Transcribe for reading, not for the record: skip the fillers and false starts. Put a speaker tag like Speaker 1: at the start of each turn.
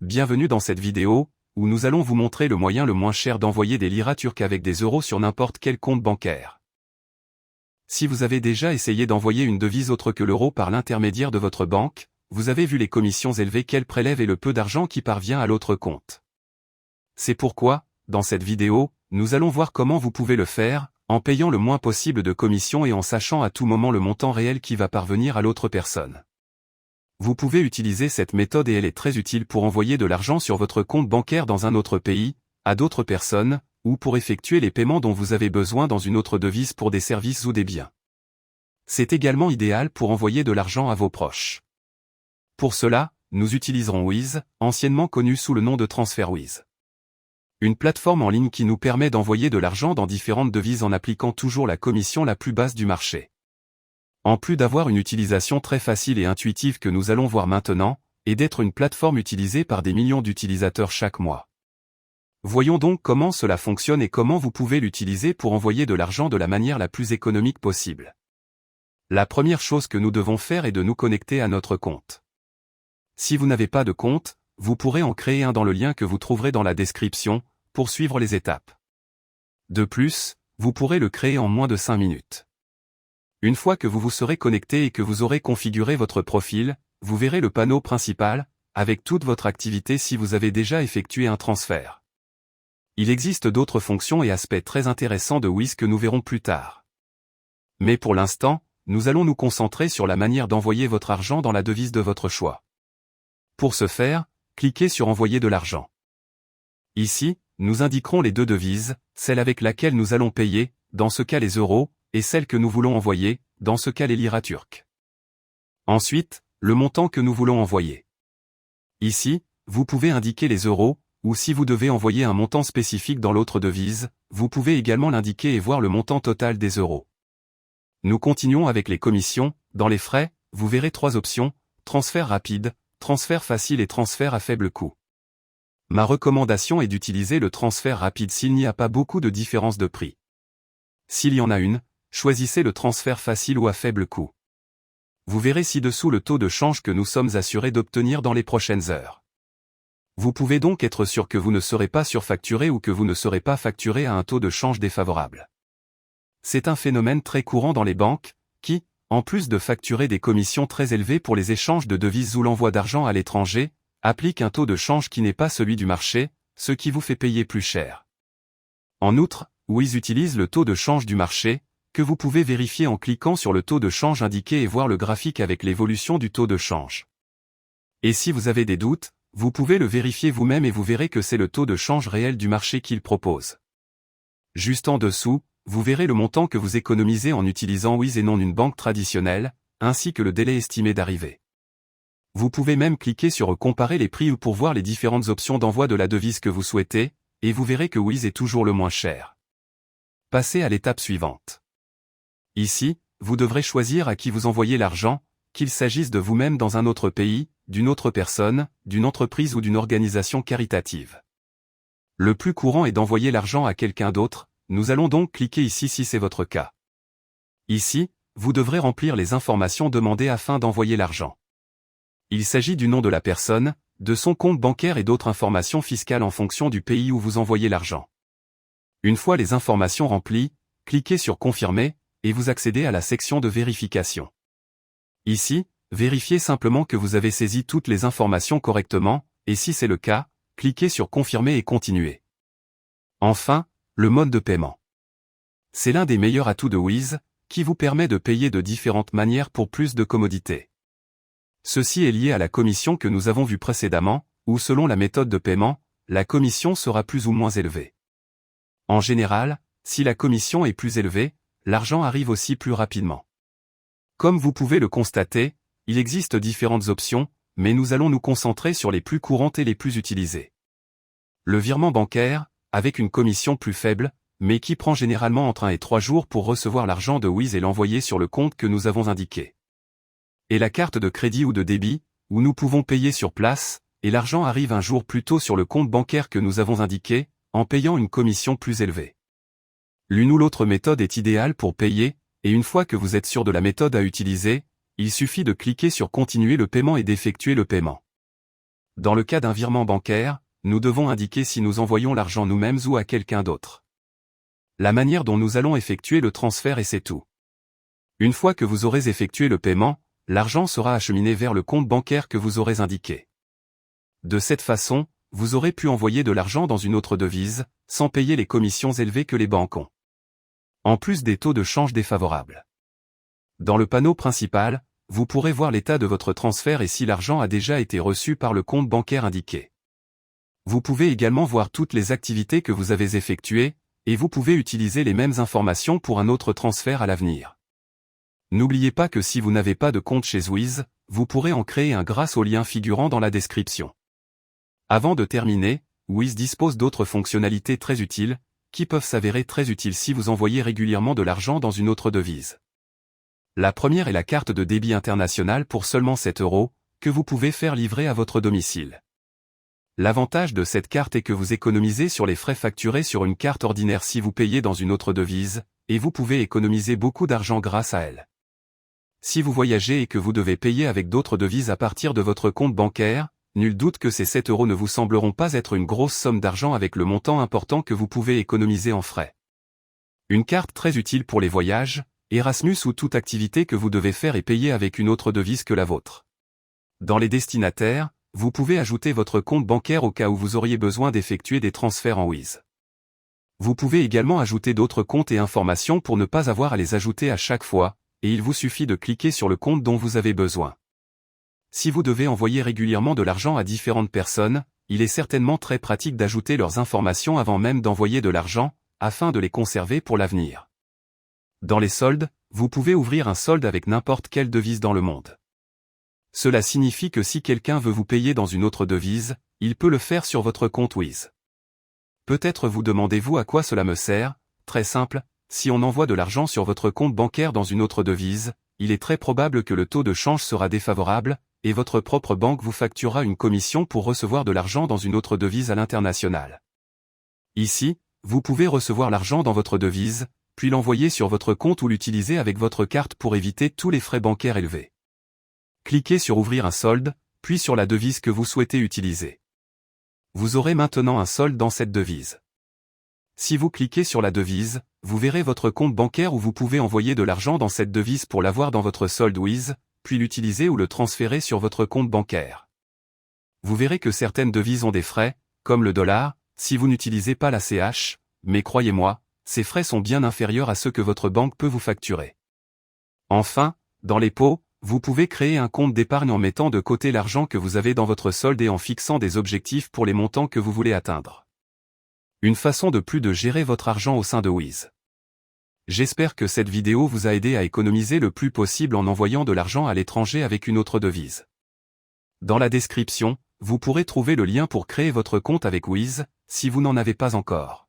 Speaker 1: Bienvenue dans cette vidéo, où nous allons vous montrer le moyen le moins cher d'envoyer des liras turques avec des euros sur n'importe quel compte bancaire. Si vous avez déjà essayé d'envoyer une devise autre que l'euro par l'intermédiaire de votre banque, vous avez vu les commissions élevées qu'elle prélève et le peu d'argent qui parvient à l'autre compte. C'est pourquoi, dans cette vidéo, nous allons voir comment vous pouvez le faire, en payant le moins possible de commissions et en sachant à tout moment le montant réel qui va parvenir à l'autre personne. Vous pouvez utiliser cette méthode et elle est très utile pour envoyer de l'argent sur votre compte bancaire dans un autre pays, à d'autres personnes, ou pour effectuer les paiements dont vous avez besoin dans une autre devise pour des services ou des biens. C'est également idéal pour envoyer de l'argent à vos proches. Pour cela, nous utiliserons Wise, anciennement connu sous le nom de TransferWise. Une plateforme en ligne qui nous permet d'envoyer de l'argent dans différentes devises en appliquant toujours la commission la plus basse du marché. En plus d'avoir une utilisation très facile et intuitive que nous allons voir maintenant, et d'être une plateforme utilisée par des millions d'utilisateurs chaque mois. Voyons donc comment cela fonctionne et comment vous pouvez l'utiliser pour envoyer de l'argent de la manière la plus économique possible. La première chose que nous devons faire est de nous connecter à notre compte. Si vous n'avez pas de compte, vous pourrez en créer un dans le lien que vous trouverez dans la description, pour suivre les étapes. De plus, vous pourrez le créer en moins de 5 minutes. Une fois que vous vous serez connecté et que vous aurez configuré votre profil, vous verrez le panneau principal, avec toute votre activité si vous avez déjà effectué un transfert. Il existe d'autres fonctions et aspects très intéressants de Wise que nous verrons plus tard. Mais pour l'instant, nous allons nous concentrer sur la manière d'envoyer votre argent dans la devise de votre choix. Pour ce faire, cliquez sur Envoyer de l'argent. Ici, nous indiquerons les deux devises, celle avec laquelle nous allons payer, dans ce cas les euros, et celle que nous voulons envoyer, dans ce cas les liras turques. Ensuite, le montant que nous voulons envoyer. Ici, vous pouvez indiquer les euros, ou si vous devez envoyer un montant spécifique dans l'autre devise, vous pouvez également l'indiquer et voir le montant total des euros. Nous continuons avec les commissions. Dans les frais, vous verrez 3 options, transfert rapide, transfert facile et transfert à faible coût. Ma recommandation est d'utiliser le transfert rapide s'il n'y a pas beaucoup de différence de prix. S'il y en a une, choisissez le transfert facile ou à faible coût. Vous verrez ci-dessous le taux de change que nous sommes assurés d'obtenir dans les prochaines heures. Vous pouvez donc être sûr que vous ne serez pas surfacturé ou que vous ne serez pas facturé à un taux de change défavorable. C'est un phénomène très courant dans les banques, qui, en plus de facturer des commissions très élevées pour les échanges de devises ou l'envoi d'argent à l'étranger, appliquent un taux de change qui n'est pas celui du marché, ce qui vous fait payer plus cher. En outre, Wise utilise le taux de change du marché, que vous pouvez vérifier en cliquant sur le taux de change indiqué et voir le graphique avec l'évolution du taux de change. Et si vous avez des doutes, vous pouvez le vérifier vous-même et vous verrez que c'est le taux de change réel du marché qu'il propose. Juste en dessous, vous verrez le montant que vous économisez en utilisant Wise et non une banque traditionnelle, ainsi que le délai estimé d'arrivée. Vous pouvez même cliquer sur Comparer les prix ou pour voir les différentes options d'envoi de la devise que vous souhaitez, et vous verrez que Wise est toujours le moins cher. Passez à l'étape suivante. Ici, vous devrez choisir à qui vous envoyez l'argent, qu'il s'agisse de vous-même dans un autre pays, d'une autre personne, d'une entreprise ou d'une organisation caritative. Le plus courant est d'envoyer l'argent à quelqu'un d'autre, nous allons donc cliquer ici si c'est votre cas. Ici, vous devrez remplir les informations demandées afin d'envoyer l'argent. Il s'agit du nom de la personne, de son compte bancaire et d'autres informations fiscales en fonction du pays où vous envoyez l'argent. Une fois les informations remplies, cliquez sur Confirmer, et vous accédez à la section de vérification. Ici, vérifiez simplement que vous avez saisi toutes les informations correctement, et si c'est le cas, cliquez sur Confirmer et Continuer. Enfin, le mode de paiement. C'est l'un des meilleurs atouts de Wise, qui vous permet de payer de différentes manières pour plus de commodité. Ceci est lié à la commission que nous avons vue précédemment, où selon la méthode de paiement, la commission sera plus ou moins élevée. En général, si la commission est plus élevée, l'argent arrive aussi plus rapidement. Comme vous pouvez le constater, il existe différentes options, mais nous allons nous concentrer sur les plus courantes et les plus utilisées. Le virement bancaire, avec une commission plus faible, mais qui prend généralement entre 1 et 3 jours pour recevoir l'argent de Wise et l'envoyer sur le compte que nous avons indiqué. Et la carte de crédit ou de débit, où nous pouvons payer sur place, et l'argent arrive un jour plus tôt sur le compte bancaire que nous avons indiqué, en payant une commission plus élevée. L'une ou l'autre méthode est idéale pour payer, et une fois que vous êtes sûr de la méthode à utiliser, il suffit de cliquer sur Continuer le paiement et d'effectuer le paiement. Dans le cas d'un virement bancaire, nous devons indiquer si nous envoyons l'argent nous-mêmes ou à quelqu'un d'autre. La manière dont nous allons effectuer le transfert et c'est tout. Une fois que vous aurez effectué le paiement, l'argent sera acheminé vers le compte bancaire que vous aurez indiqué. De cette façon, vous aurez pu envoyer de l'argent dans une autre devise, sans payer les commissions élevées que les banques ont. En plus des taux de change défavorables. Dans le panneau principal, vous pourrez voir l'état de votre transfert et si l'argent a déjà été reçu par le compte bancaire indiqué. Vous pouvez également voir toutes les activités que vous avez effectuées, et vous pouvez utiliser les mêmes informations pour un autre transfert à l'avenir. N'oubliez pas que si vous n'avez pas de compte chez Wiz, vous pourrez en créer un grâce au lien figurant dans la description. Avant de terminer, Wiz dispose d'autres fonctionnalités très utiles, qui peuvent s'avérer très utiles si vous envoyez régulièrement de l'argent dans une autre devise. La première est la carte de débit international pour seulement 7 €, que vous pouvez faire livrer à votre domicile. L'avantage de cette carte est que vous économisez sur les frais facturés sur une carte ordinaire si vous payez dans une autre devise, et vous pouvez économiser beaucoup d'argent grâce à elle. Si vous voyagez et que vous devez payer avec d'autres devises à partir de votre compte bancaire, nul doute que ces 7 € ne vous sembleront pas être une grosse somme d'argent avec le montant important que vous pouvez économiser en frais. Une carte très utile pour les voyages, Erasmus ou toute activité que vous devez faire et payer avec une autre devise que la vôtre. Dans les destinataires, vous pouvez ajouter votre compte bancaire au cas où vous auriez besoin d'effectuer des transferts en Wiz. Vous pouvez également ajouter d'autres comptes et informations pour ne pas avoir à les ajouter à chaque fois, et il vous suffit de cliquer sur le compte dont vous avez besoin. Si vous devez envoyer régulièrement de l'argent à différentes personnes, il est certainement très pratique d'ajouter leurs informations avant même d'envoyer de l'argent, afin de les conserver pour l'avenir. Dans les soldes, vous pouvez ouvrir un solde avec n'importe quelle devise dans le monde. Cela signifie que si quelqu'un veut vous payer dans une autre devise, il peut le faire sur votre compte Wiz. Peut-être vous demandez-vous à quoi cela me sert? Très simple, si on envoie de l'argent sur votre compte bancaire dans une autre devise, il est très probable que le taux de change sera défavorable, et votre propre banque vous facturera une commission pour recevoir de l'argent dans une autre devise à l'international. Ici, vous pouvez recevoir l'argent dans votre devise, puis l'envoyer sur votre compte ou l'utiliser avec votre carte pour éviter tous les frais bancaires élevés. Cliquez sur Ouvrir un solde, puis sur la devise que vous souhaitez utiliser. Vous aurez maintenant un solde dans cette devise. Si vous cliquez sur la devise, vous verrez votre compte bancaire où vous pouvez envoyer de l'argent dans cette devise pour l'avoir dans votre solde Wiz, puis l'utiliser ou le transférer sur votre compte bancaire. Vous verrez que certaines devises ont des frais, comme le dollar, si vous n'utilisez pas la CH, mais croyez-moi, ces frais sont bien inférieurs à ceux que votre banque peut vous facturer. Enfin, dans les pots, vous pouvez créer un compte d'épargne en mettant de côté l'argent que vous avez dans votre solde et en fixant des objectifs pour les montants que vous voulez atteindre. Une façon de plus de gérer votre argent au sein de Wiz. J'espère que cette vidéo vous a aidé à économiser le plus possible en envoyant de l'argent à l'étranger avec une autre devise. Dans la description, vous pourrez trouver le lien pour créer votre compte avec Wiz, si vous n'en avez pas encore.